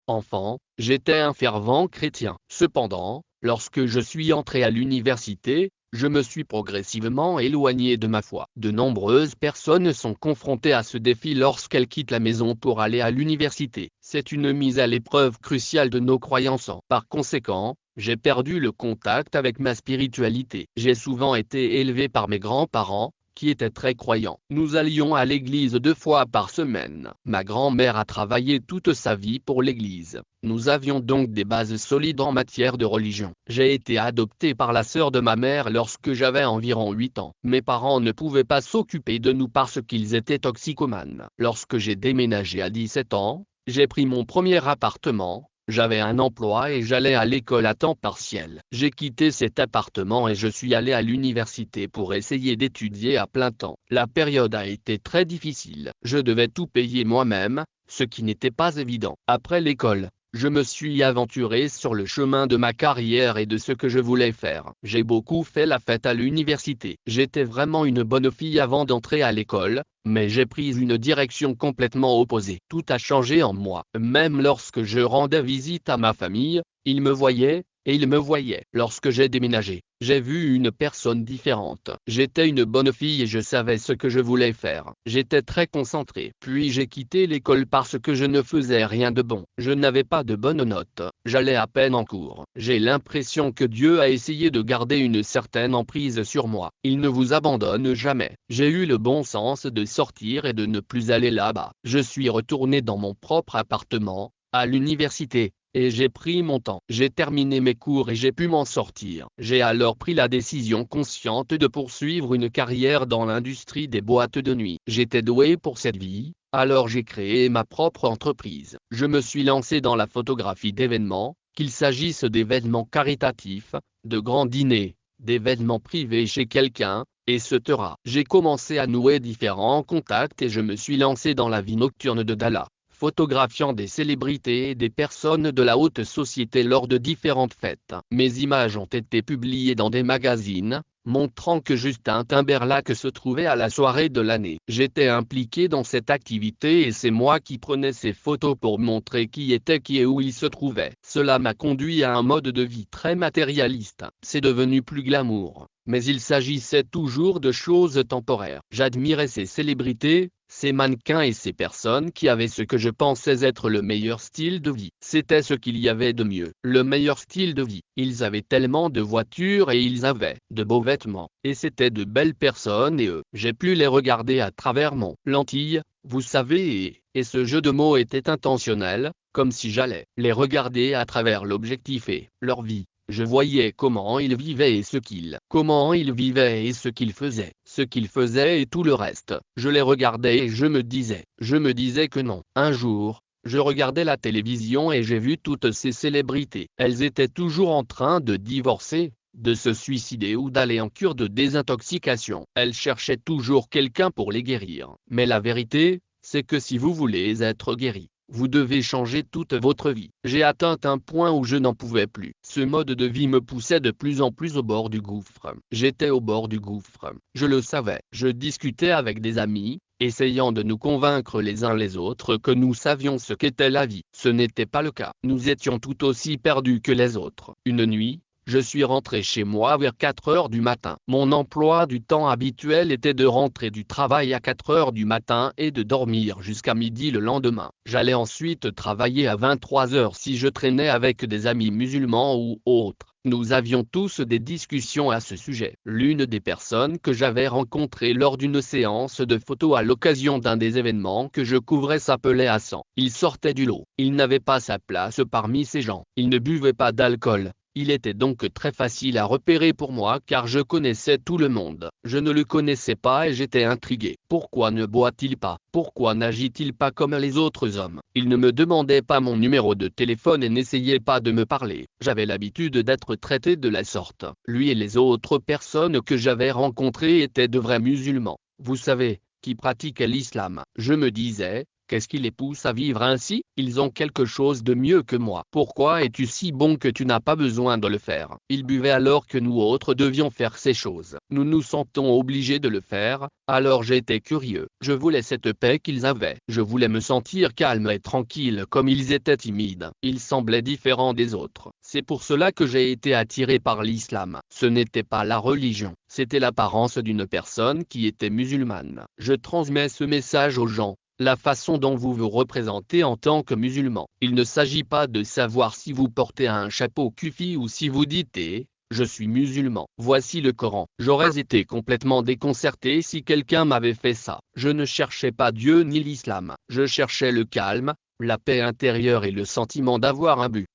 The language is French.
Enfant, j'étais un fervent chrétien. Cependant, lorsque je suis entré à l'université, je me suis progressivement éloigné de ma foi. De nombreuses personnes sont confrontées à ce défi lorsqu'elles quittent la maison pour aller à l'université. C'est une mise à l'épreuve cruciale de nos croyances. Par conséquent, j'ai perdu le contact avec ma spiritualité. J'ai souvent été élevé par mes grands-parents, qui étaient très croyants. Nous allions à l'église 2 fois par semaine. Ma grand-mère a travaillé toute sa vie pour l'église. Nous avions donc des bases solides en matière de religion. J'ai été adopté par la sœur de ma mère lorsque j'avais environ 8 ans. Mes parents ne pouvaient pas s'occuper de nous parce qu'ils étaient toxicomanes. Lorsque j'ai déménagé à 17 ans, j'ai pris mon premier appartement. J'avais un emploi et j'allais à l'école à temps partiel. J'ai quitté cet appartement et je suis allé à l'université pour essayer d'étudier à plein temps. La période a été très difficile. Je devais tout payer moi-même, ce qui n'était pas évident. Après l'école, je me suis aventuré sur le chemin de ma carrière et de ce que je voulais faire. J'ai beaucoup fait la fête à l'université. J'étais vraiment une bonne fille avant d'entrer à l'école, mais j'ai pris une direction complètement opposée. Tout a changé en moi. Même lorsque je rendais visite à ma famille, ils me voyaient, et ils me voyaient. Lorsque j'ai déménagé, j'ai vu une personne différente. J'étais une bonne fille et je savais ce que je voulais faire. J'étais très concentré. Puis j'ai quitté l'école parce que je ne faisais rien de bon. Je n'avais pas de bonnes notes. J'allais à peine en cours. J'ai l'impression que Dieu a essayé de garder une certaine emprise sur moi. Il ne vous abandonne jamais. J'ai eu le bon sens de sortir et de ne plus aller là-bas. Je suis retourné dans mon propre appartement, à l'université. Et j'ai pris mon temps. J'ai terminé mes cours et j'ai pu m'en sortir. J'ai alors pris la décision consciente de poursuivre une carrière dans l'industrie des boîtes de nuit. J'étais doué pour cette vie, alors j'ai créé ma propre entreprise. Je me suis lancé dans la photographie d'événements, qu'il s'agisse d'événements caritatifs, de grands dîners, d'événements privés chez quelqu'un, etc. J'ai commencé à nouer différents contacts et je me suis lancé dans la vie nocturne de Dallas, photographiant des célébrités et des personnes de la haute société lors de différentes fêtes. Mes images ont été publiées dans des magazines, montrant que Justin Timberlake se trouvait à la soirée de l'année. J'étais impliqué dans cette activité et c'est moi qui prenais ces photos pour montrer qui était qui et où il se trouvait. Cela m'a conduit à un mode de vie très matérialiste. C'est devenu plus glamour, mais il s'agissait toujours de choses temporaires. J'admirais ces célébrités, ces mannequins et ces personnes qui avaient ce que je pensais être le meilleur style de vie. C'était ce qu'il y avait de mieux. Le meilleur style de vie. Ils avaient tellement de voitures et ils avaient de beaux vêtements. Et c'était de belles personnes et j'ai pu les regarder à travers mon lentille, vous savez, et ce jeu de mots était intentionnel, comme si j'allais les regarder à travers l'objectif et leur vie. Je voyais comment ils vivaient et comment ils vivaient et ce qu'ils faisaient et tout le reste. Je les regardais et je me disais que non. Un jour, je regardais la télévision et j'ai vu toutes ces célébrités. Elles étaient toujours en train de divorcer, de se suicider ou d'aller en cure de désintoxication. Elles cherchaient toujours quelqu'un pour les guérir. Mais la vérité, c'est que si vous voulez être guéri, vous devez changer toute votre vie. J'ai atteint un point où je n'en pouvais plus. Ce mode de vie me poussait de plus en plus au bord du gouffre. J'étais au bord du gouffre. Je le savais. Je discutais avec des amis, essayant de nous convaincre les uns les autres que nous savions ce qu'était la vie. Ce n'était pas le cas. Nous étions tout aussi perdus que les autres. Une nuit, je suis rentré chez moi vers 4 heures du matin. Mon emploi du temps habituel était de rentrer du travail à 4 heures du matin et de dormir jusqu'à midi le lendemain. J'allais ensuite travailler à 23 heures si je traînais avec des amis musulmans ou autres. Nous avions tous des discussions à ce sujet. L'une des personnes que j'avais rencontrées lors d'une séance de photos à l'occasion d'un des événements que je couvrais s'appelait Hassan. Il sortait du lot. Il n'avait pas sa place parmi ces gens. Il ne buvait pas d'alcool. Il était donc très facile à repérer pour moi car je connaissais tout le monde. Je ne le connaissais pas et j'étais intrigué. Pourquoi ne boit-il pas? Pourquoi n'agit-il pas comme les autres hommes? Il ne me demandait pas mon numéro de téléphone et n'essayait pas de me parler. J'avais l'habitude d'être traité de la sorte. Lui et les autres personnes que j'avais rencontrées étaient de vrais musulmans. Vous savez, qui pratiquaient l'islam. Je me disais, Qu'est-ce qui les pousse à vivre ainsi? Ils ont quelque chose de mieux que moi. Pourquoi es-tu si bon que tu n'as pas besoin de le faire? Ils buvaient alors que nous autres devions faire ces choses. Nous nous sentons obligés de le faire, alors j'étais curieux. Je voulais cette paix qu'ils avaient. Je voulais me sentir calme et tranquille comme ils étaient timides. Ils semblaient différents des autres. C'est pour cela que j'ai été attiré par l'islam. Ce n'était pas la religion, c'était l'apparence d'une personne qui était musulmane. Je transmets ce message aux gens. La façon dont vous vous représentez en tant que musulman. Il ne s'agit pas de savoir si vous portez un chapeau kufi ou si vous dites je suis musulman. Voici le Coran. J'aurais été complètement déconcerté si quelqu'un m'avait fait ça. Je ne cherchais pas Dieu ni l'islam. Je cherchais le calme, la paix intérieure et le sentiment d'avoir un but.